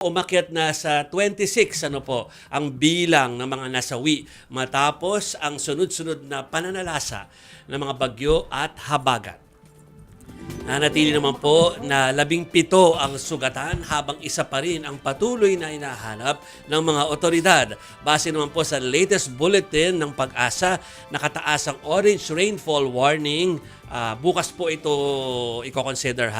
Umakyat na sa 26 ang bilang ng mga nasawi matapos ang sunod-sunod na pananalasa ng mga bagyo at habagat. Nanatili naman po na 17 ang sugatan habang isa pa rin ang patuloy na hinahanap ng mga otoridad. Base naman po sa latest bulletin ng Pag-asa, nakataas ang orange rainfall warning. Bukas po ito i-consider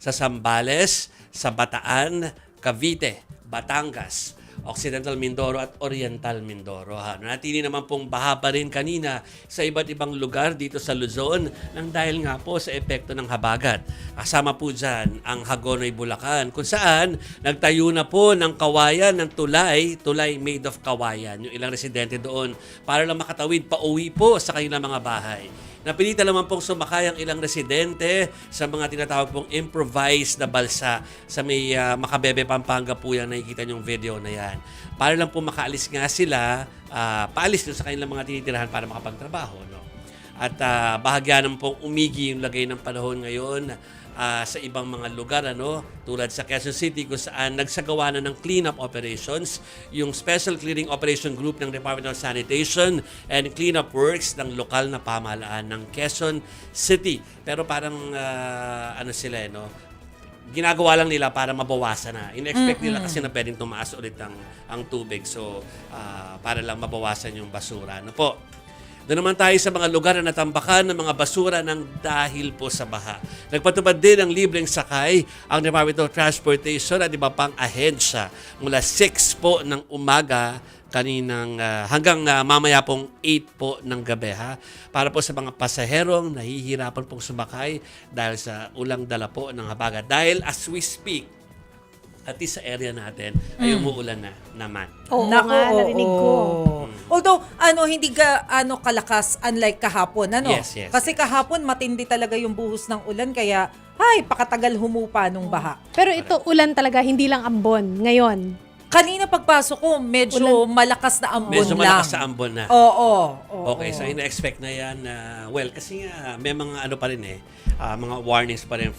sa Zambales, sa Bataan, Cavite, Batangas, Occidental Mindoro at Oriental Mindoro. Nanatili naman pong baha pa rin kanina sa iba't ibang lugar dito sa Luzon nang dahil nga po sa epekto ng habagat. Kasama po dyan ang Hagonoy, Bulacan, kung saan nagtayo na po ng kawayan ng tulay made of kawayan, yung ilang residente doon para lang makatawid pa uwi po sa kanilang mga bahay. Napilitan naman pong sumakay ang ilang residente sa mga tinatawag pong improvised na balsa sa may Macabebe, Pampanga po yan. Nakikita niyong video na yan. Para lang po makaalis nga sila, paalis doon sa kanilang mga tinitirahan para makapagtrabaho. No? At bahagya naman pong umigi yung lagay ng panahon ngayon sa ibang mga lugar, tulad sa Quezon City kung saan nagsagawa na ng cleanup operations yung Special Clearing Operation Group ng Department of Sanitation and Cleanup Works ng lokal na pamahalaan ng Quezon City. Pero parang ginagawa lang nila para mabawasan na. In-expect nila kasi na pwedeng tumaas ulit ang tubig. So, para lang mabawasan yung basura. Ano po? Doon naman tayo sa mga lugar na natambakan ng mga basura ng dahil po sa baha. Nagpatupad din ng libreng sakay ang Department of Transportation at iba pang ahensya mula 6 po ng umaga kaninang hanggang mamaya pong 8 po ng gabi para po sa mga pasaherong nahihirapan pong sumakay dahil sa ulang dala po ng habagat. Dahil as we speak, at least sa area natin ay umuulan na naman. Oo Naku, nga, narinig ko. Although, hindi kalakas unlike kahapon, Yes. Kasi kahapon matindi talaga yung buhos ng ulan, kaya, pakatagal humupa nung baha. Pero ito, ulan talaga, hindi lang ambon. Ngayon. Kanina pagpasok ko, medyo malakas na ambon Medyo lang. malakas sa ambon na. Oo. Okay, so ina-expect na yan kasi nga may mga pa rin mga warnings pa rin